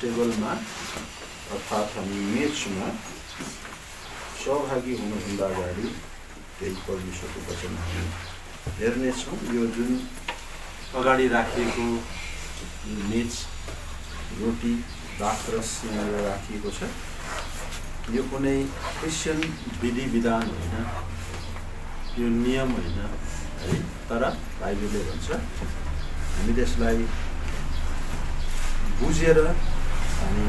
टेबलमा अर्थात् हामी मेचमा सहभागी हुनुभन्दा अगाडि केही परमेश्वरको वचन हामी हेर्नेछौँ। यो जुन अगाडि राखिएको मेच रोटी दाखरस यहाँनिर राखिएको छ, यो कुनै क्रिस्चियन विधि विधान होइन, यो नियम होइन है, तर बाइबलले भन्छ हामी त्यसलाई बुझेर अनि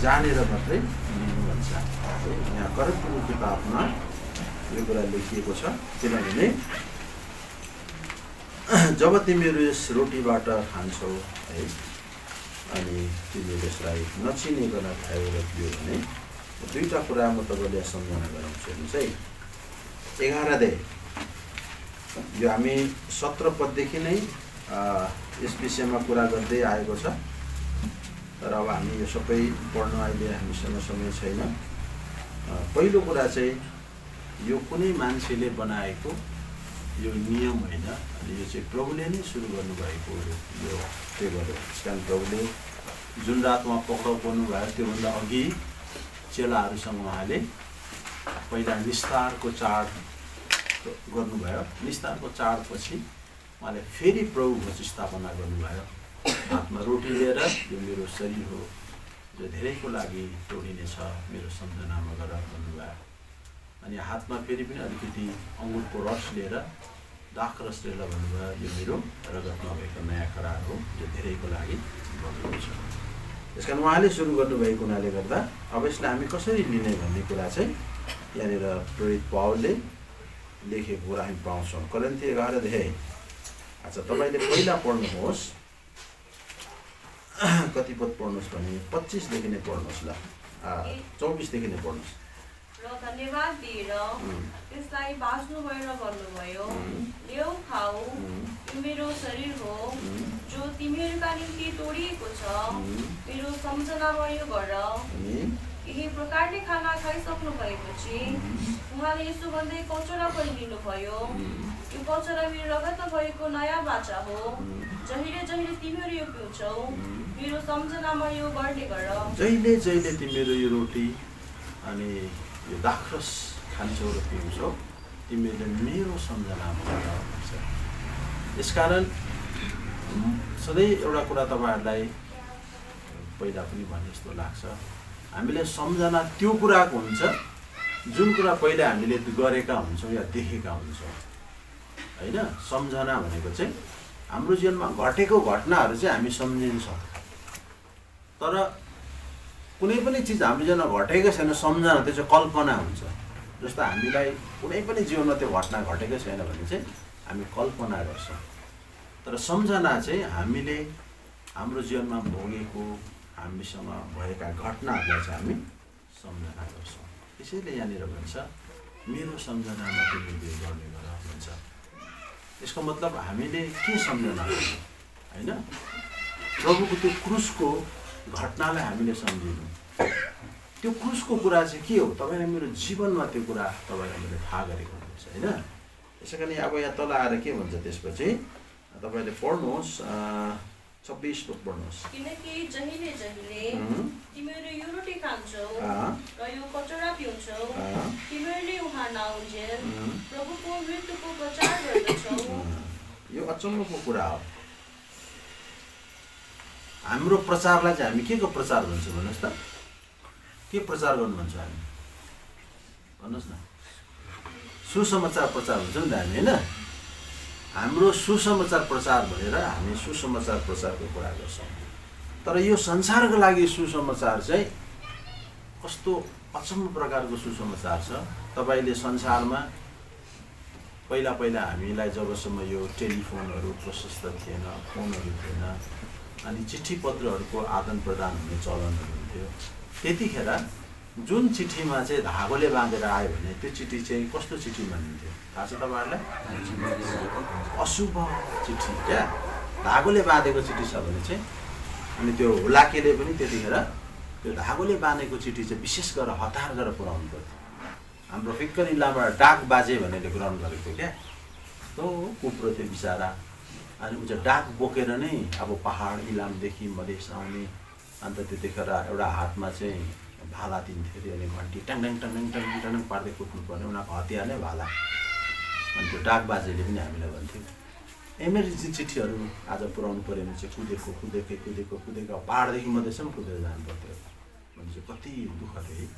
जानेर मात्रै लिनु भन्छ। यहाँ करन्थीको किताबमा यो कुरा लेखिएको छ, किनभने जब तिमीहरू यस रोटीबाट खान्छौ है अनि तिमीहरू यसलाई नचिनिकन खायो र पियो भने दुईवटा कुरा म तपाईँलाई सम्झना गराउँछु। हेर्नुहोस् है, 11 अध्याय यो हामी 17 पददेखि नै यस विषयमा कुरा गर्दै आएको छ, तर अब हामी यो सबै पढ्न अहिले हामीसँग समय छैन। पहिलो कुरा चाहिँ यो कुनै मान्छेले बनाएको यो नियम होइन, अनि यो चाहिँ प्रभुले नै सुरु गर्नुभएको यो टेबल हो। कारण प्रभुले जुन रातमा पक्राउ पर्नुभयो त्योभन्दा अघि चेलाहरूसँग उहाँले पहिला निस्तारको चाड गर्नुभयो। निस्तारको चाडपछि उहाँले फेरि प्रभु भोज स्थापना गर्नुभयो। हातमा रोटी लिएर यो मेरो शरीर हो जो धेरैको लागि तोडिनेछ, मेरो सम्झनामा गर भन्नुभयो। अनि हातमा फेरि पनि अलिकति अङ्गुरको रस लिएर दाखरस लिएर भन्नुभयो, यो मेरो रगतमा भएको नयाँ करार हो जो धेरैको लागि बन्नुहुन्छ। त्यस कारण उहाँले सुरु गर्नुभएको हुनाले गर्दा अब यसलाई हामी कसरी लिने भन्ने कुरा चाहिँ यहाँनिर प्रेरित पावलले लेखेको कुरा हामी पाउँछौँ। करन्थी 11 अध्याय। अच्छा, तपाईँले पहिला पढ्नुहोस्, कति पद पढ्नुहोस् भने 25 देखि नै पढ्नुहोस् ल, 24 देखि नै पढ्नुहोस्। र धन्यवाद दिएर त्यसलाई बाँच्नु भएर भन्नुभयो, ल्याऊ खाऊ, यो मेरो शरीर हो जो तिमीहरूका निम्ति तोडिएको छ, मेरो सम्झनामा यो गर। यही प्रकारले खाना खाइसक्नु भएपछि उहाँले यसो भन्दै कचौरा पनि लिनुभयो, यो कचौरा मेरो रगतमा भएको नयाँ बाचा हो, जहिले जहिले तिमीहरू यो पिउँछौ मेरो सम्झनामा यो गर्ने गर। जहिले जहिले तिमीहरू यो रोटी अनि यो दाखरस खान्छौ र पिउँछौ तिमीहरूले मेरो सम्झनामा गर भन्छ। यसकारण सधैँ एउटा कुरा तपाईँहरूलाई पहिला पनि भने जस्तो लाग्छ, हामीले सम्झना त्यो कुराको हुन्छ जुन कुरा पहिला हामीले गरेका हुन्छौँ या देखेका हुन्छौँ होइन। सम्झना भनेको चाहिँ हाम्रो जीवनमा घटेको घटनाहरू चाहिँ हामी सम्झिन्छौँ, तर कुनै पनि चिज हाम्रो जीवनमा घटेकै छैन सम्झना त्यो चाहिँ कल्पना हुन्छ। जस्तो हामीलाई कुनै पनि जीवनमा त्यो घटना घटेकै छैन भने चाहिँ हामी कल्पना गर्छौँ, तर सम्झना चाहिँ हामीले हाम्रो जीवनमा भोगेको हामीसँग भएका घटनाहरूलाई चाहिँ हामी सम्झना गर्छौँ। त्यसैले यहाँनिर भन्छ मेरो सम्झनामा तिमीले गर्ने गर भन्छ। यसको मतलब हामीले के सम्झना गर्छौँ होइन, प्रभुको त्यो क्रुसको घटनालाई हामीले सम्झिनु। त्यो क्रुसको कुरा चाहिँ के हो, तपाईँले मेरो जीवनमा त्यो कुरा तपाईँलाई मैले थाहा गरेको हुनुहुन्छ होइन। त्यसै कारण अब यहाँ तल आएर के भन्छ त्यसपछि तपाईँले पढ्नुहोस्, 26 पद पढ्नुहोस्। किनकि जहिले जहिले तिमीहरू यो रोटी खान्छौ र यो कचौरा पिउँछौ तिमीहरूले उहाँ नआउन्जेल प्रभुको मृत्युको प्रचार गर्दछौ। यो अचम्मको कुरा हो। हाम्रो प्रचारलाई चाहिँ हामी के को प्रचार भन्छौँ भन्नुहोस् त, के प्रचार गर्नु भन्छ हामी भन्नुहोस् न। सुसमाचार प्रचार भन्छौँ नि त हामी होइन। हाम्रो सुसमाचार प्रचार भनेर हामी सुसमाचार प्रचारको कुरा गर्छौँ, तर यो संसारको लागि सुसमाचार चाहिँ कस्तो अचम्म प्रकारको सुसमाचार छ। तपाईँले संसारमा पहिला पहिला हामीलाई जबसम्म यो टेलिफोनहरू प्रशस्त थिएन, फोनहरू थिएन, अनि चिठी पत्रहरूको आदान प्रदान हुने चलनहरू हुन्थ्यो, त्यतिखेर जुन चिठीमा चाहिँ धागोले बाँधेर आयो भने त्यो चिठी चाहिँ कस्तो चिठी भनिन्थ्यो थाहा छ तपाईँहरूलाई? अशुभ चिठी क्या। धागोले बाँधेको चिठी छ भने चाहिँ अनि त्यो हुलाकेले पनि त्यतिखेर त्यो धागोले बाँधेको चिठी चाहिँ विशेष गरेर हतार गरेर पुऱ्याउनु पर्थ्यो। हाम्रो फिक्कर इलामबाट डाक बाजे भनेर ग्रहण गरेको थियो क्या, तो कुप्रो थियो बिचरा। अनि ऊ चाहिँ डाक बोकेर नै अब पहाड इलामदेखि मधेस आउने अन्त त्यतिखेर एउटा हातमा चाहिँ भाला दिन्थ्यो अरे अनि घन्टी टाङटाङ टाङटाङ टाङटाङ टाङटाङ पार्दै कुद्नु पर्ने उनीहरूको हतियार नै भाला अनि त्यो डाकबाजेले पनि हामीलाई भन्थ्यो इमर्जेन्सी चिठीहरू आज पुऱ्याउनु पऱ्यो भने चाहिँ कुदेको पहाडदेखि मधेसम्म कुदेर जानु पर्थ्यो भने चाहिँ कति दुःख थियो है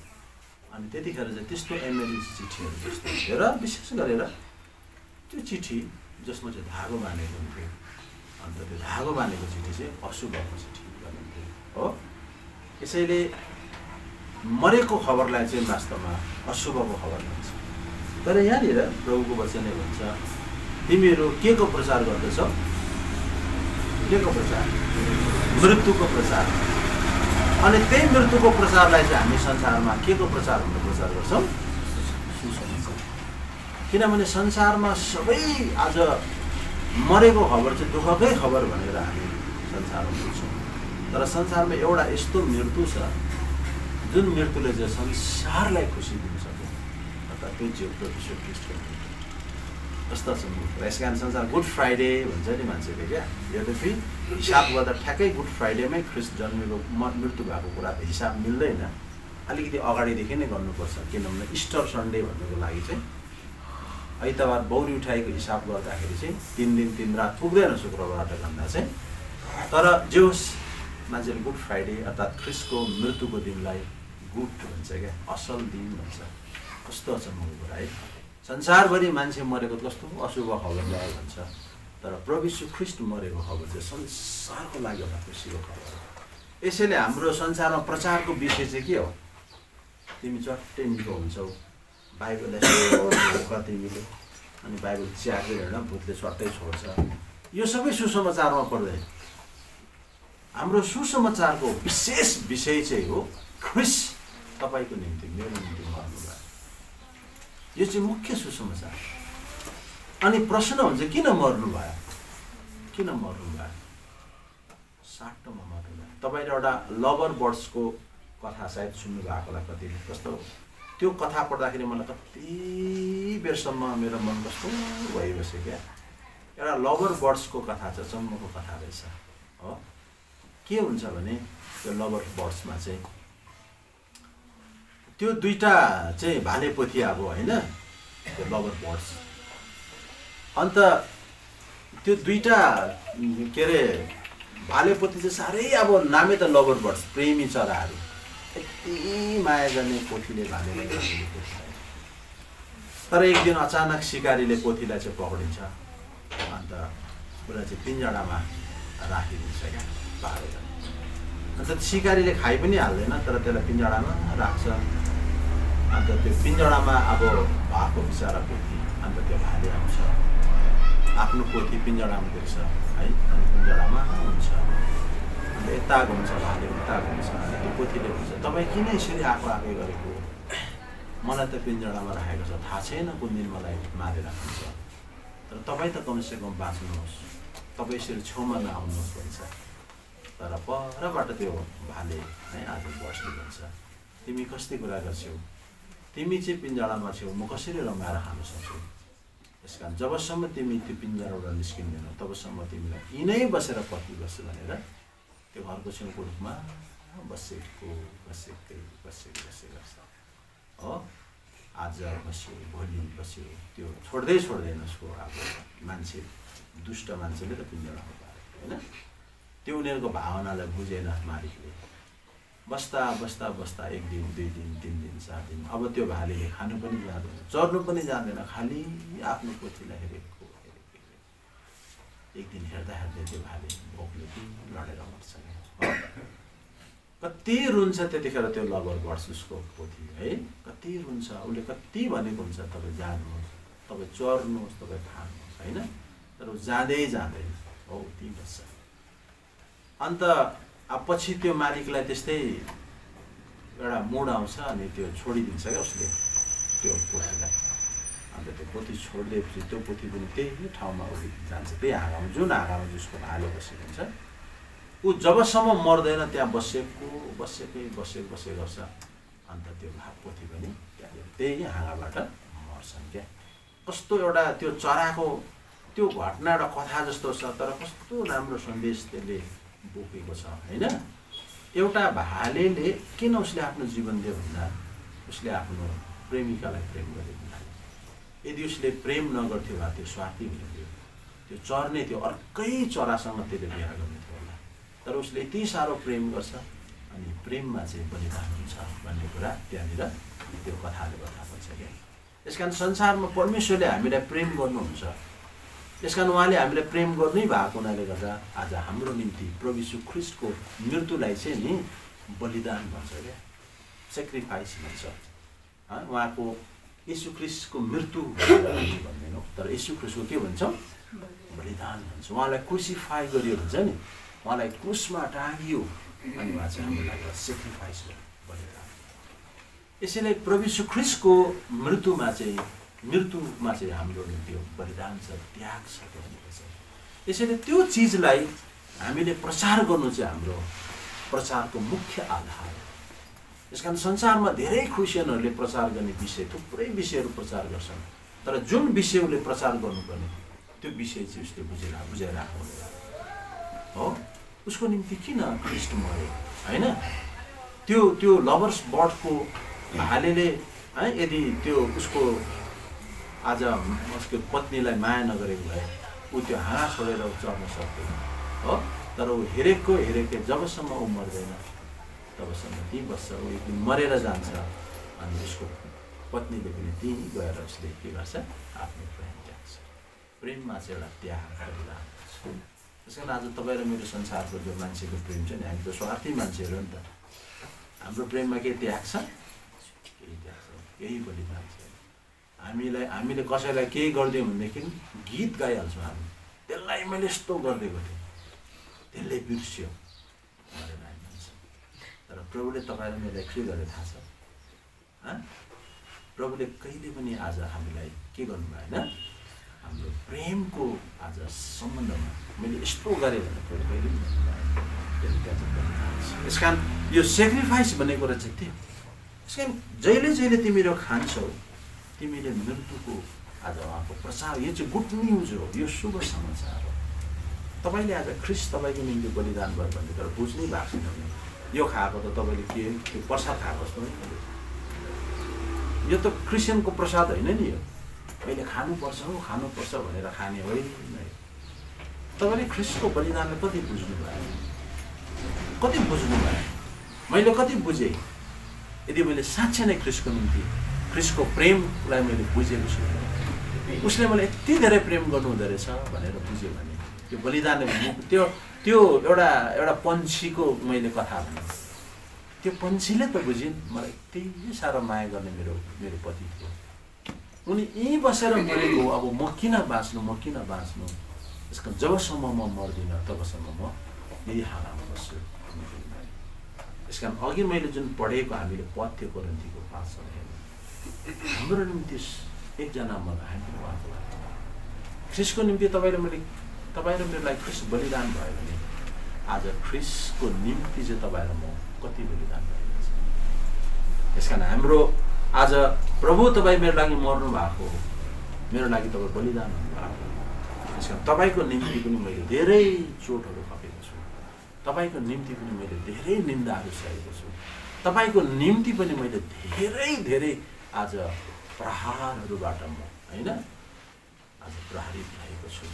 अनि त्यतिखेर चाहिँ त्यस्तो इमर्जेन्सी चिठीहरू जस्तो थियो र विशेष गरेर त्यो चिठी जसमा चाहिँ धागो बाँधेको हुन्थ्यो अन्त त्यो धागो बाँधेको चिठी चाहिँ अशुभको चिठी भनिन्थ्यो हो यसैले मरेको खबरलाई चाहिँ वास्तवमा अशुभको खबर भन्छ तर यहाँनिर प्रभुको वचनले भन्छ तिमीहरू के को प्रचार गर्दछौ के को प्रचार मृत्युको प्रचार अनि त्यही मृत्युको प्रचारलाई चाहिँ हामी संसारमा के को प्रचार भनेर प्रचार गर्छौँ सुसमाचार किनभने संसारमा सबै आज मरेको खबर चाहिँ दुःखकै खबर भनेर हामी संसारमा बुझ्छौँ तर संसारमा एउटा यस्तो मृत्यु छ जुन मृत्युले चाहिँ संसारलाई खुसी दिन सक्छ अर्थात् त्यो चाहिँ प्रभु यीशु ख्रीष्टको कस्तो छ मृत्यु यस कारण संसार गुड फ्राइडे भन्छ नि मान्छेले क्या यद्यपि हिसाब गर्दा ठ्याक्कै गुड फ्राइडेमै ख्रीष्ट जन्मेको मृत्यु भएको कुरा हिसाब मिल्दैन अलिकति अगाडिदेखि नै गर्नुपर्छ किनभने इस्टर सन्डे भन्नुको लागि चाहिँ आइतबार बौरी उठाएको हिसाब गर्दाखेरि चाहिँ 3 दिन 3 रात पुग्दैन शुक्रबारबाट भन्दा चाहिँ तर जे होस् मान्छेले गुड फ्राइडे अर्थात् ख्रीष्टको मृत्युको दिनलाई गुड भन्छ क्या असल दिन भन्छ कस्तो अचम्मको कुरा है संसारभरि मान्छे मरेको कस्तो अशुभ खबर ल्यायो भन्छ तर प्रभु यीशु ख्रीष्ट मरेको खबर चाहिँ संसारको लागि एउटा खुसीको खबर हो यसैले हाम्रो संसारमा प्रचारको विषय चाहिँ के हो तिमी चट्टै निको हुन्छौ बाइबललाई तिमीले अनि बाइबल च्यार्दै होइन भूतले चट्टै छोड्छ यो सबै सुसमाचारमा पर्दैन हाम्रो सुसमाचारको विशेष विषय चाहिँ हो ख्रीष्ट तपाईको निम्ति मेरो निम्ति मर्नुभयो यो चाहिँ मुख्य सुसमाचार अनि प्रश्न हुन्छ किन मर्नुभयो साटोमा मर्नुभयो तपाईले एउटा लभर बर्ड्सको कथा सायद सुन्नु भएको होला कतिले कस्तो त्यो कथा पढ्दाखेरि मलाई कति बेरसम्म मेरो मन कस्तो भइबस्यो क्या एउटा लभर बर्ड्सको कथा छ जन्मको कथा रहेछ हो के हुन्छ भने त्यो लभर बर्ड्समा चाहिँ त्यो दुईटा चाहिँ भाले पोथी अब होइन त्यो लभर बर्ड्स अन्त त्यो दुईटा के अरे भाले पोथी चाहिँ साह्रै अब नामै त लभर बर्ड्स प्रेमी चराहरू यति माया गर्ने पोथीले भालेलाई तर एक दिन अचानक शिकारीले पोथीलाई चाहिँ पक्रिन्छ अन्त उसलाई चाहिँ पिञ्जडामा राखिदिन्छ क्या पारेर अन्त शिकारीले खाइ पनि हाल्दैन तर त्यसलाई पिञ्जडामा राख्छ अन्त त्यो पिञ्जडामा अब भएको बिचरा पोथी अन्त त्यो भाले आउँछ आफ्नो पोथी पिञ्जडामा देख्छ है अनि पिञ्जडामा हुन्छ अन्त यता घुम्छ भाले उता घुम्छ अनि त्यो पोथीले भन्छ तपाईँ किन यसरी आएकै गरेको मलाई त पिञ्जडामा राखेको छ थाहा छैन कुन दिन मलाई मारेर राख्नुहुन्छ तर तपाईँ त कमसेकम बाँच्नुहोस् तपाईँ यसरी छेउमा नआउनुहोस् भन्छ तर परबाट त्यो भाले है आज बस्दै भन्छ तिमी कस्तै कुरा गर्छौ तिमी चाहिँ पिञ्जडामा छेउ म कसरी रमाएर खान सक्छु त्यस कारण जबसम्म तिमी त्यो पिञ्जडाबाट निस्किँदैनौ तबसम्म तिमीलाई यिनै बसेर पर्खिबस् भनेर त्यो घरको छेउको रूपमा बसेको हो आज बस्यो भोलि बस्यो त्यो छोड्दैन उसको अब मान्छे दुष्ट मान्छेले त पिञ्जडामा पारे होइन त्यो उनीहरूको भावनालाई बुझेन मालिकले बस्दा 1 दिन 2 दिन 3 दिन 4 दिन अब त्यो भालेले खानु पनि जाँदैन चर्नु पनि जाँदैन खालि आफ्नो पोथीलाई हेरेको एक दिन हेर्दा त्यो भाले भोकले लडेर मर्छ कति रुन्छ त्यतिखेर त्यो लभर बर्ड्स उसको पोथी है कति रुन्छ उसले कति भनेको हुन्छ तपाईँ जानुहोस् तपाईँ चर्नुहोस् तपाईँ खानुहोस् होइन तर जाँदैन हो त्यही बस्छ अन्त अब पछि त्यो मालिकलाई त्यस्तै एउटा मुड आउँछ अनि त्यो छोडिदिन्छ क्या उसले त्यो पोथीलाई अन्त त्यो पोथी छोडिदिएपछि त्यो पोथी पनि त्यही ठाउँमा जान्छ त्यही हाँगामा जुन हाँगामा जसको भाले बसेको हुन्छ ऊ जबसम्म मर्दैन त्यहाँ बसेको गर्छ अन्त त्यो पोथी पनि त्यही हाँगाबाट मर्छन् क्या कस्तो एउटा त्यो चराको त्यो घटना एउटा कथा जस्तो छ तर कस्तो राम्रो सन्देश त्यसले बोकेको छ होइन एउटा भालेले किन उसले आफ्नो जीवन दियो भन्दा उसले आफ्नो प्रेमिकालाई प्रेम गरेको हुनाले। यदि उसले प्रेम नगर्थ्यो भए त्यो स्वार्थी हुन्थ्यो, त्यो चर्ने थियो, अर्कै चरासँग त्यसले बिहा गर्ने थियो होला। तर उसले यति साह्रो प्रेम गर्छ अनि प्रेममा चाहिँ बलिदान हुन्छ भन्ने कुरा त्यहाँनिर त्यो कथाले बताएको छ क्या। यसकारण संसारमा परमेश्वरले हामीलाई प्रेम गर्नुहुन्छ, यसकारण उहाँले हामीलाई प्रेम गर्नै भएको हुनाले गर्दा आज हाम्रो निम्ति प्रभु यीशु ख्रीष्टको मृत्युलाई चाहिँ नि बलिदान भन्छ क्या, सेक्रिफाइस भन्छ। उहाँको यीशु ख्रीष्टको मृत्यु भन्दैनौँ, तर यीशु ख्रीष्टको के भन्छौँ? बलिदान भन्छ। उहाँलाई क्रुसिफाई गरियो भन्छ नि, उहाँलाई क्रुसमा टाँगियो अनि उहाँ चाहिँ हाम्रो लागि सेक्रिफाइस भयो, बलिदान। यसैले प्रभु यीशु ख्रीष्टको मृत्युमा चाहिँ हाम्रो निम्ति बलिदान छ, त्याग छ भनेको छ। यसैले त्यो चिजलाई हामीले प्रचार गर्नु चाहिँ हाम्रो प्रचारको मुख्य आधार हो। यसकारण संसारमा धेरै क्रिस्चियनहरूले प्रचार गर्ने विषय, थुप्रै विषयहरू प्रचार गर्छन्, तर जुन विषय उसले प्रचार गर्नुपर्ने त्यो विषय चाहिँ उसले बुझाइरहेको हो। उसको निम्ति किन ख्रीष्ट मर्यो होइन? त्यो लभर्स बर्डको भालेले यदि त्यो उसको आज उसको पत्नीलाई माया नगरेको भए ऊ त्यो हाँगा छोडेर चढ्न सक्दैन हो। तर ऊ हेरेको जबसम्म ऊ मर्दैन तबसम्म त्यहीँ बस्छ। ऊ एक दिन मरेर जान्छ अनि उसको पत्नीले पनि त्यहीँ गएर उसले के गर्छ? आफ्नो प्रेम त्याग्छ। प्रेममा चाहिँ एउटा त्याग गरिरहेको छ। त्यस कारण आज तपाईँ र मेरो संसारको जो मान्छेको प्रेम छ नि, हामी त स्वार्थी मान्छेहरू नि त। हाम्रो प्रेममा के त्याग छ? केही त्याग छ, केही बलिदान छ। हामीले कसैलाई केही गरिदियौँ भनेदेखि गीत गाइहाल्छौँ हामी, त्यसलाई मैले यस्तो गरिदिएको थिएँ, त्यसले बिर्स्यो भनेर हामी भन्छौँ। तर प्रभुले तपाईँ र मलाई के गरेर थाहा छ? प्रभुले कहिले पनि आज हामीलाई के गर्नुभयो होइन? हाम्रो प्रेमको आज सम्बन्धमा मैले यस्तो गरेँ भनेर प्रभु कहिले पनि भन्नुभयो। यस कारण यो सेक्रिफाइस भन्ने कुरा चाहिँ त्यो। यस कारण जहिले तिमीहरू खान्छौ तिमीले मृत्युको आज उहाँको प्रचार, यो चाहिँ गुड न्युज हो, यो शुभ समाचार हो। तपाईँले आज ख्रीष्ट तपाईँको निम्ति बलिदान भयो भन्ने तर बुझ्नै भएको छैन भने यो खाएको त तपाईँले के त्यो प्रसाद खाएको जस्तो नै, यो त क्रिस्चियनको प्रसाद होइन नि। यो अहिले खानुपर्छ भनेर खाने होइन। तपाईँले ख्रीष्टको बलिदानलाई कति बुझ्नुभयो? मैले कति बुझेँ? यदि मैले साँच्चै नै ख्रीष्टको निम्ति ख्रीष्टको प्रेमलाई मैले बुझेको छु, उसले मलाई यति धेरै प्रेम गर्नु हुँदो रहेछ भनेर बुझ्यो भने त्यो बलिदानले त्यो एउटा पन्छीको मैले कथा भने त्यो पन्छीले त बुझिन् मलाई यति साह्रो माया गर्ने मेरो पति थियो। उनी यहीँ बसेर मरेको, अब म किन बाँच्नु? यसको जबसम्म म मर्दिनँ तबसम्म म यही हालमा बस्छु। यस कारण अघि मैले जुन पढेको हामीले पथ्य कोरिन्थीको 5 हाम्रो निम्ति एकजना हामी उहाँको लागि ख्रीष्टको निम्ति तपाईँ र मेरो लागि ख्रीष्ट बलिदान भयो भने आज ख्रीष्टको निम्ति चाहिँ तपाईँ र म कति बलिदान भएको छ। यस कारण हाम्रो आज प्रभु तपाईँ मेरो लागि मर्नु भएको हो, मेरो लागि तपाईँ बलिदान हुनुभएको हो। त्यस कारण तपाईँको निम्ति पनि मैले धेरै चोटहरू खपेको छु, तपाईँको निम्ति पनि मैले धेरै निन्दाहरू सहेको छु, तपाईँको निम्ति पनि मैले धेरै आज प्रहारहरूबाट म होइन आज प्रहारित भएको छु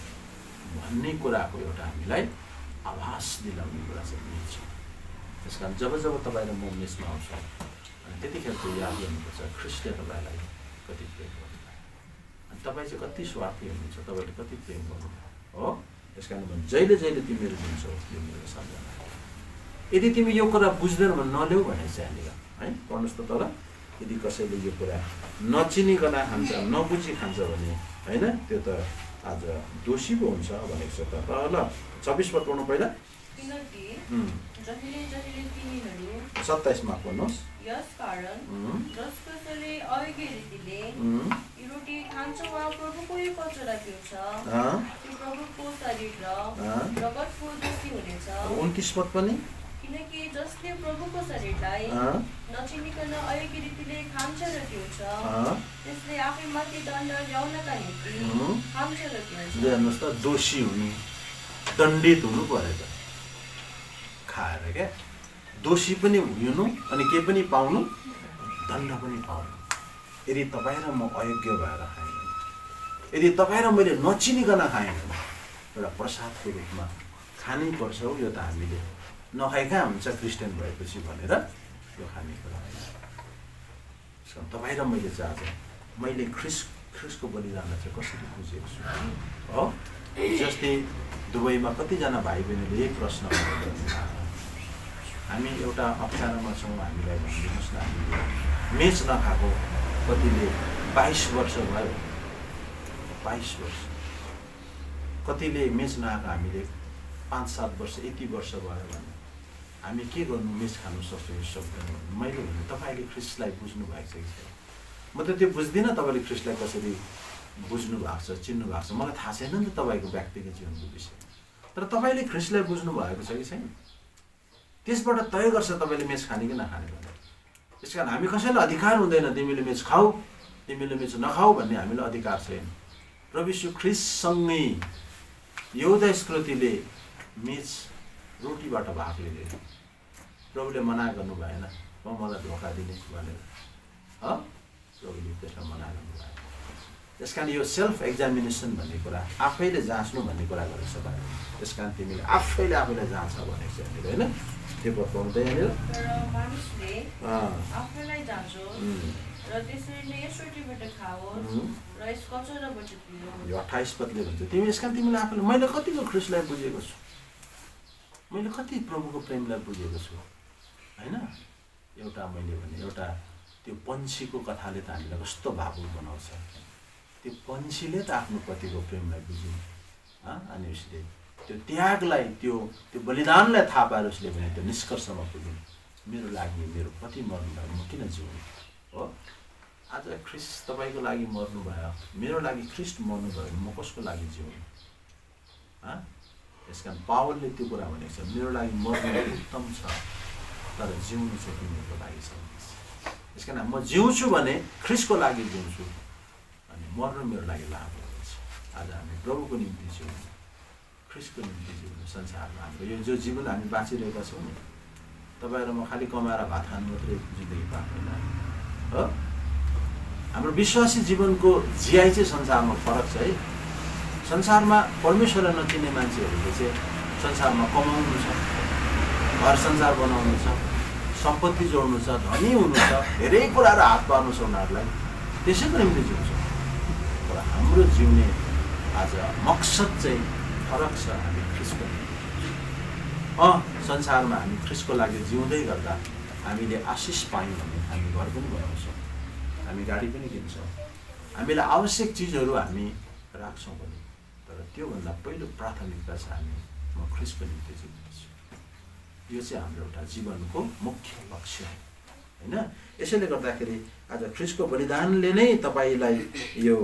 भन्ने कुराको एउटा हामीलाई आभास दिलाउने कुरा चाहिँ छ। त्यस कारण जब तपाईँ र म मेसमा आउँछौँ अनि त्यतिखेर चाहिँ याद गर्नुपर्छ ख्रीष्टले तपाईँलाई कति प्रेम गर्नुभयो अनि तपाईँ चाहिँ कति स्वार्थी हुनुहुन्छ, तपाईँले कति प्रेम गर्नुभयो हो। त्यस कारण जहिले तिमीहरू दिन्छौ त्यो मेरो सम्झना। यदि तिमी यो कुरा बुझ्दैन भने नल्याऊ भने चाहिँ यहाँनिर है पढ्नुहोस् त तल। यदि कसैले यो कुरा नचिनिकन खान्छ, नबुझी खान्छ भने होइन त्यो त आज दोषी पो हुन्छ भनेको छ त। ल 26 पद पढ्नु पहिला। 27मा पढ्नुहोस्। यसकारण जसकसले अघि रीतिले यो रोटी खान्छ वा प्रभुको यो कचरा पिउँछ त्यो प्रभुको शरीर र रगतको दोषी हुनेछ। 29 पद पनि। किनकि जसले प्रभुको शरीरलाई नचिनिकन अयोग्य रीतिले खान्छ र पिउँछ त्यसले आफैमाथि दण्ड ल्याउनका निम्ति खान्छ र पिउँछ। हेर्नुहोस् त दोषी हुनु, दण्डित हुनु पऱ्यो त खाएर क्या। दोषी पनि हुनु अनि के पनि पाउनु, दण्ड पनि पाउनु। यदि तपाईँ र म अयोग्य भएर खाएँ, यदि तपाईँ र मैले नचिनिकन खाएँ भने एउटा प्रसादको रूपमा खानै पर्छ हो। यो त हामीले नखाएका हुन्छ क्रिस्चियन भएपछि भनेर यो खाने कुरा होइन। तपाईँ र मैले चाहिँ आज मैले ख्रिस्टको बलिदानलाई चाहिँ कसरी बुझेको छु हो। जस्तै दुबईमा कतिजना भाइ बहिनीले यही प्रश्न हामी एउटा अप्ठ्यारोमा छौँ, हामीलाई भनिदिनुहोस् न, हामीले मेच नखाएको कतिले 22 वर्ष भयो, 22 वर्ष, कतिले मेच नखाएको हामीले 5-7 वर्ष, यति वर्ष भयो भने हामी के गर्नु, मेच खानु सक्छौँ सक्दैनौँ। मैले भने तपाईँले ख्रिस्टलाई बुझ्नु भएको छ कि छैन? म त त्यो बुझ्दिनँ तपाईँले ख्रिस्टलाई कसरी बुझ्नु भएको छ, चिन्नु भएको छ, मलाई थाहा छैन नि त तपाईँको व्यक्तिगत जीवनको विषय। तर तपाईँले ख्रिस्टलाई बुझ्नु भएको छ कि छैन? त्यसबाट तय गर्छ तपाईँले मेच खाने कि नखाने भनेर। त्यस कारण हामी कसैलाई अधिकार हुँदैन तिमीले मेच खाऊ, तिमीले मेच नखाऊ भन्ने हामीलाई अधिकार छैन। प्रभु यीशु ख्रिस्टसँगै यहुदा इस्करियोतीले मेच रोटीबाट भाग लिँदै प्रभुले मना गर्नु भएन, मलाई धोका दिने भनेर प्रभुले त्यसमा मना गर्नु भएन। त्यस कारण यो सेल्फ एक्जामिनेसन भन्ने कुरा, आफैले जाँच्नु भन्ने कुरा गरेको छ भाइ। त्यस कारण तिमीले आफैले आफैलाई जाँच भनेको छ यहाँनिर होइन, त्यो बताउँदै यहाँनिर मानिसले आफैलाई जाँचोस् र त्यसरी नै यस रोटीबाट खाओस् र यस कचौराबाट पियोस्। यो 28 पदले भन्छ तिमी यस कारण तिमीले आफैलाई, मैले कतिको ख्रिस्टलाई बुझेको छु, मैले कति प्रभुको प्रेमलाई बुझेको छु होइन। एउटा मैले भने एउटा त्यो पन्छीको कथाले त हामीलाई कस्तो भावुक बनाउँछ। त्यो पन्छीले त आफ्नो पतिको प्रेमलाई बुझ्यो अनि उसले त्यो त्यागलाई त्यो बलिदानलाई थाहा पाएर उसले भने त्यो निष्कर्षमा पुग्यो, मेरो लागि मेरो पति मर्नुभयो, म किन जिउँ हो। आज ख्रिस्ट तपाईँको लागि मर्नुभयो, मेरो लागि ख्रिस्ट मर्नुभयो, म कसको लागि जिउँ? त्यस कारण पावलले त्यो कुरा भनेको छ, मेरो लागि मर्नु उत्तम छ तर जिउनु चाहिँ तिमीहरूको लागि छ। त्यस कारण म जिउँछु भने ख्रिस्टको लागि जिउँछु अनि मर्नु मेरो लागि लाभ हुन्छ। आज हामी प्रभुको निम्ति जिउँ, ख्रिस्टको निम्ति जिउनु। संसारमा हाम्रो यो जो जीवन हामी बाँचिरहेका छौँ नि, तपाईँ र म खालि कमाएर भात खानु मात्रै जिन्दगी पाउँदैन हो। हाम्रो विश्वासी जीवनको जियाइ चाहिँ संसारमा फरक छ है। संसारमा परमेश्वरलाई नचिन्ने मान्छेहरूले चाहिँ संसारमा कमाउनु छ, घर संसार बनाउनु छ, सम्पत्ति जोड्नु छ, धनी हुनु छ, धेरै कुराहरू हात पार्नु छ उनीहरूलाई, त्यसैको निम्ति जिउँछ। तर हाम्रो जिउने आज मकसद चाहिँ फरक छ। हामी ख्रिस्टको निम्ति संसारमा हामी ख्रिस्टको लागि जिउँदै गर्दा हामीले आशिष पायौँ भने हामी घर पनि बनाउँछौँ, हामी गाडी पनि किन्छौँ, हामीलाई आवश्यक चिजहरू हामी राख्छौँ पनि। तर त्योभन्दा पहिलो प्राथमिकता छ हामी म ख्रिस्टको निम्ति जिउँदैछु। यो चाहिँ हाम्रो एउटा जीवनको मुख्य लक्ष्य होइन। यसैले गर्दाखेरि आज ख्रिस्टको बलिदानले नै तपाईँलाई यो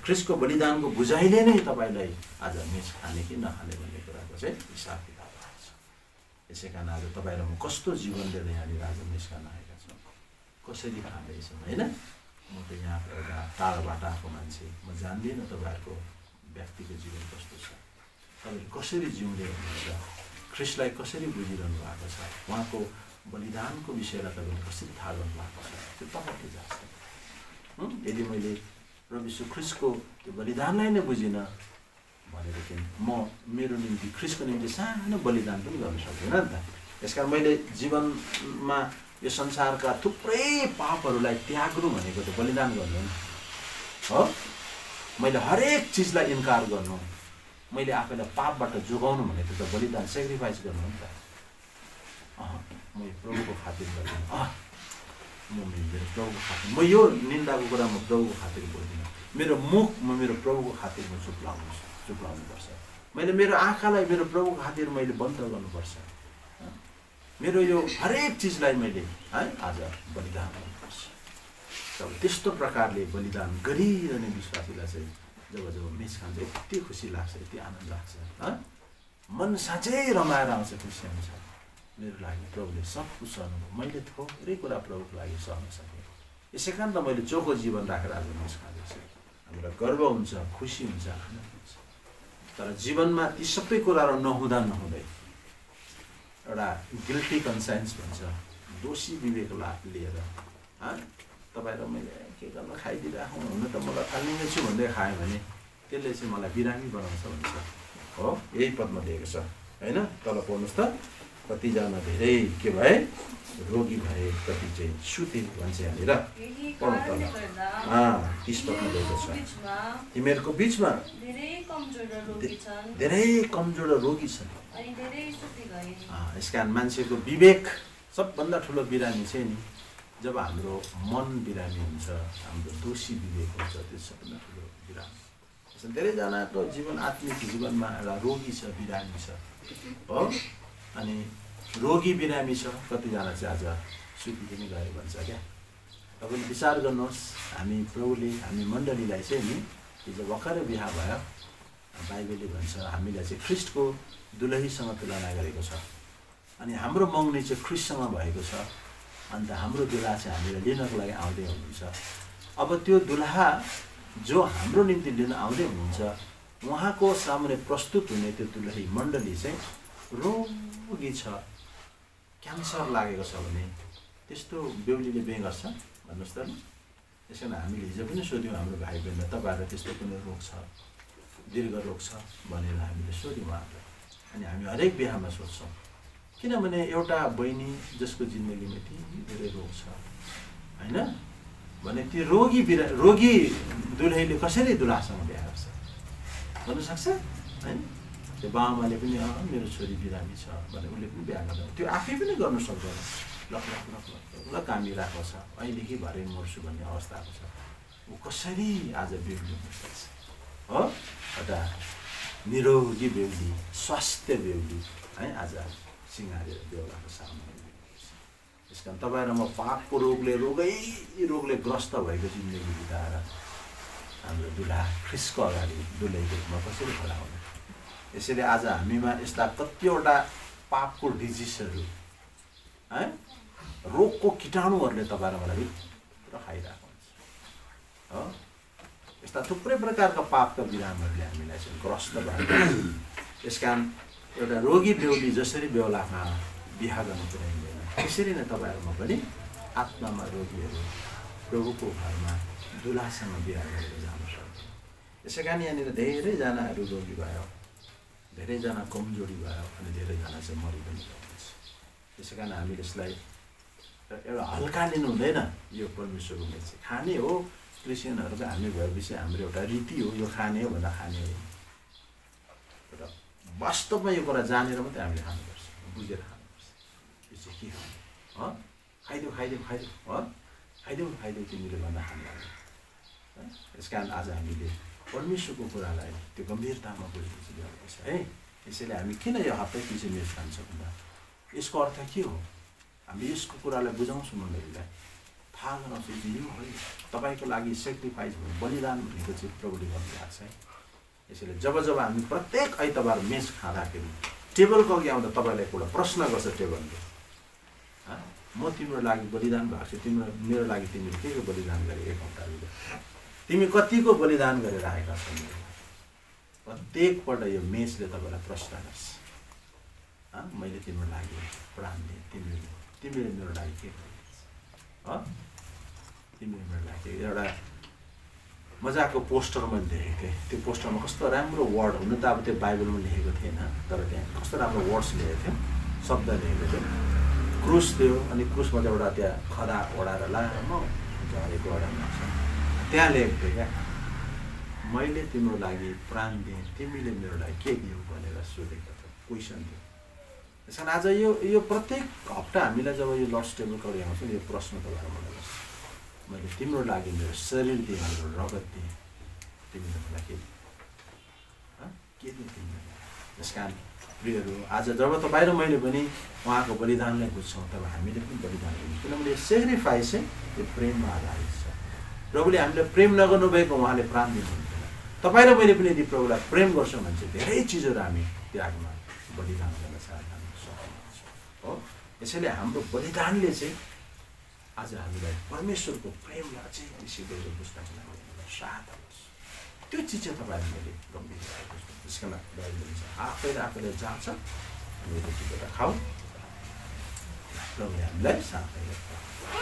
ख्रिस्टको बलिदानको बुझाइले नै तपाईँलाई आज मेच खाने कि नखाने भन्ने कुराको चाहिँ हिसाब किताब छ। यसै कारण आज तपाईँ र म कस्तो जीवन लिएर यहाँनिर आज मेच खान आएका छौँ, कसरी खाँदैछौँ होइन। म त यहाँ एउटा टाढोबाट आएको मान्छे, म जान्दिनँ तपाईँहरूको व्यक्तिको जीवन कस्तो छ, तपाईँले कसरी जिउँदै हुनुहुन्छ, ख्रिस्टलाई कसरी बुझिरहनु भएको छ, उहाँको बलिदानको विषयलाई तपाईँले कसरी थाहा गर्नु भएको छ, त्यो तपाईँले जान्छ। यदि मैले प्रभु यीशु ख्रिस्टको त्यो बलिदानलाई नै बुझिनँ भनेदेखि म मेरो निम्ति ख्रिस्टको निम्ति सानो बलिदान पनि गर्न सक्दिनँ नि त। यस कारण मैले जीवनमा यो संसारका थुप्रै पापहरूलाई त्याग्नु भनेको त बलिदान गर्नु हो। मैले हरेक चिजलाई इन्कार गर्नु, मैले आफैलाई पापबाट जोगाउनु भनेको त बलिदान सेक्रिफाइस गर्नु हो नि त। म प्रभुको खातिर गर्दिनँ, म मेरो प्रभुको खातिर, म यो निन्दाको कुरा म प्रभुको खातिर बोल्दिनँ। मेरो मुख म मेरो प्रभुको खातिर म चुप्लाउनुपर्छ। मैले मेरो आँखालाई मेरो प्रभुको खातिर मैले बन्द गर्नुपर्छ। मेरो यो हरेक चिजलाई मैले आज बलिदान गर्नुपर्छ। तब त्यस्तो प्रकारले बलिदान गरिरहने विश्वासीलाई चाहिँ जब मेच खान्छ यति खुसी लाग्छ, यति आनन्द लाग्छ, मन साँच्चै रमाएर आउँछ, खुसी आउँछ। मेरो लागि प्रभुले सब कुछ सहनुभयो, मैले थोरै कुरा प्रभुको लागि सहन सकेँ। यसै कारण त मैले चोखो जीवन राखेर आज मेच खाँदैछु। हामीलाई गर्व हुन्छ, खुसी हुन्छ, आनन्द हुन्छ। तर जीवनमा ती सबै कुराहरू नहुँदै एउटा गिल्टी कन्साइन्स भन्छ, दोषी विवेक लिएर तपाईँ र मैले के गर्न खाइदिइराखौँ, हुन त मलाई फाल्ने छु भन्दै खायो भने त्यसले चाहिँ मलाई बिरामी बनाउँछ भन्छ। हो, यही पदमा दिएको छ होइन। तल पढ्नुहोस् त, कतिजना धेरै के भए रोगी भए, कति चाहिँ सुते भन्छ यहाँनिर। पढ्नु तल 30 पदमा दिएको छ, तिमीहरूको बिचमा धेरै कमजोर र रोगी छन्। यस कारण मान्छेको विवेक सबभन्दा ठुलो बिरामी चाहिँ नि जब हाम्रो मन बिरामी हुन्छ, हाम्रो दोषी विवेक हुन्छ, त्यो सबभन्दा ठुलो बिरामी। धेरैजनाको जीवन, आत्मिक जीवनमा एउटा रोगी छ, बिरामी छ। हो, अनि रोगी बिरामी छ, कतिजना चाहिँ आज सुतिदिने गयो भन्छ क्या। तपाईँले विचार गर्नुहोस्, हामी प्रभुले हामी मण्डलीलाई चाहिँ नि हिजो भर्खरै बिहा भयो, बाइबलले भन्छ हामीलाई चाहिँ ख्रिस्टको दुलहीसँग तुलना गरेको छ। अनि हाम्रो मङ्गनी चाहिँ ख्रिस्टसँग भएको छ। अन्त हाम्रो दुलहा चाहिँ हामीलाई लिनको लागि आउँदै हुनुहुन्छ। अब त्यो दुलहा जो हाम्रो निम्ति लिन आउँदै हुनुहुन्छ, उहाँको सामने प्रस्तुत हुने त्यो दुलही मण्डली चाहिँ रोगी छ, क्यान्सर लागेको छ भने त्यस्तो बेहुलीले बिहे गर्छ भन्नुहोस् त। त्यस कारण हामीले हिजो पनि सोध्यौँ हाम्रो भाइ बहिनी, तपाईँहरू त्यस्तो कुनै रोग छ, दीर्घ रोग छ भनेर हामीले सोध्यौँ उहाँहरूलाई। अनि हामी हरेक बिहामा सोध्छौँ, किनभने एउटा बहिनी जसको जिन्दगीमा यति धेरै रोग छ होइन, भने त्यो रोगी दुलहीले कसरी दुलहासँग बिहा गर्छ भन्नु सक्छ होइन। त्यो बाबामाले पनि मेरो छोरी बिरामी छ भने उसले पनि बिहा गर्दैन, त्यो आफै पनि गर्नु सक्दैन। ल कामिरहेको छ, अहिलेदेखि भरे मर्छु भन्ने अवस्थाको छ, ऊ कसरी आज बेहुली हुन सक्छ? हो, एउटा निरोगी बेहुली, स्वास्थ्य बेहुली है आज सिँगारेर बेहुलाको सामने। त्यस कारण तपाईँ र म पापको रोगले ग्रस्त भएको जिन्दगी बिताएर हाम्रो दुलहा ख्रिस्टको अगाडि दुलहीको रूपमा कसरी खडा हुने? यसैले आज हामीमा यस्ता कतिवटा पापको डिजिसहरू है, रोगको कीटाणुहरूले तपाईँ र मलाई भित्र खाइरहेको हुन्छ। हो, यस्ता थुप्रै प्रकारका पापका बिरामहरूले हामीलाई चाहिँ ग्रस्त भएको। त्यस कारण एउटा रोगी बेहुली जसरी बेहुलामा बिहा गर्नु पुर्याइँदैन, त्यसरी नै तपाईँहरूमा पनि आत्मामा रोगीहरू प्रभुको घरमा दुलहासँग बिहा गरेर जानु सक्छ। यसै कारण यहाँनिर धेरैजनाहरू रोगी भयो, धेरैजना कमजोरी भयो, अनि धेरैजना चाहिँ मरि पनि गएको छ। त्यसै कारण हामीले यसलाई एउटा हल्का लिनु हुँदैन। यो परमेश्वरको मेच खाने हो, क्रिस्चियनहरूको हामी भएपछि हाम्रो एउटा रीति हो, यो खाने हो भन्दा खाने होइन। र वास्तवमा यो कुरा जानेर मात्रै हामीले खानुपर्छ, बुझेर खानुपर्छ। यो चाहिँ के हो? खाइदेऊ खाइदेऊ तिमीले भन्दा खानु। यस कारण आज हामीले परमेश्वरको कुरालाई त्यो गम्भीरतामा बुझ्नु जरुरी छ है। यसैले हामी किन यो हप्ता पछि मेच खान्छौँ भन्दा यसको अर्थ के हो? हामी यसको कुरालाई बुझाउँछौँ मण्डलीलाई, थाहा गराउँछौँ कि यो है तपाईँको लागि सेक्रिफाइस भयो, बलिदान भनेको चाहिँ प्रभुले गर्नुभएको छ है। यसैले जब हामी प्रत्येक आइतबार मेच खाँदाखेरि टेबलको अघि आउँदा तपाईँलाई एउटा प्रश्न गर्छ टेबलले, म तिम्रो लागि बलिदान भएको छु, मेरो लागि तिमीले के बलिदान गरे? 1 हप्ताभित्र तिमी कतिको बलिदान गरेर आएका छौ? प्रत्येकपल्ट यो मेचले तपाईँलाई प्रश्न गर्छ, मैले तिम्रो लागि प्राण दिएँ, तिमीले मेरो लागि के गर्छौ? तिमीले मेरो लागि एउटा मजाको पोस्टर मैले देखेको थिएँ। त्यो पोस्टरमा कस्तो राम्रो वर्ड, हुन त अब त्यो बाइबलमा लेखेको थिएन, तर त्यहाँ कस्तो राम्रो वर्ड्स लेखेको थियो, शब्द लेखेको थियो। क्रुस थियो, अनि क्रुसमा चाहिँ एउटा त्यहाँ खदा ओढाएर लामो झरेको एउटा छ, त्यहाँ लेखेको थियो क्या, मैले तिम्रो लागि प्राण दिएँ, तिमीले मेरो लागि के दियौ भनेर सोधेको थियो, क्वेसन थियो। त्यस कारण आज यो प्रत्येक हप्ता हामीलाई जब यो लर्ड्स टेबलको अगाडि आउँछ यो प्रश्न तपाईँहरू मलाई गर्छ, मैले तिम्रो लागि मेरो शरीर दिएँ, मेरो रगत दिएँ, तिमीले मलाई के दिएँ तिमीले? त्यस कारण प्रियहरू, आज जब तपाईँ र मैले पनि उहाँको बलिदानलाई बुझ्छौँ तब हामीले पनि बलिदान दिन्छौँ, किनभने यो सेक्रिफाइस चाहिँ त्यो प्रेममा आधारित छ। प्रभुले हामीले प्रेम नगर्नु भएको उहाँले प्राण दिनुहुन्थेन। तपाईँ र मैले पनि यदि प्रभुलाई प्रेम गर्छौँ भने चाहिँ धेरै चिजहरू हामी त्यागमा बलिदान गर्न सक्छौँ। हो, यसैले हाम्रो बलिदानले चाहिँ आज हामीलाई परमेश्वरको प्रेमलाई अझै बेसी गहिरो बुझ्नको लागि सहायता गर्छ। त्यो चिज चाहिँ तपाईँहरूले मैले गम्भीर बुझ्नु। त्यस कारण आफैले जान्छ अनि रोटी खाऊ। प्रभुले हामीलाई साथ दिएको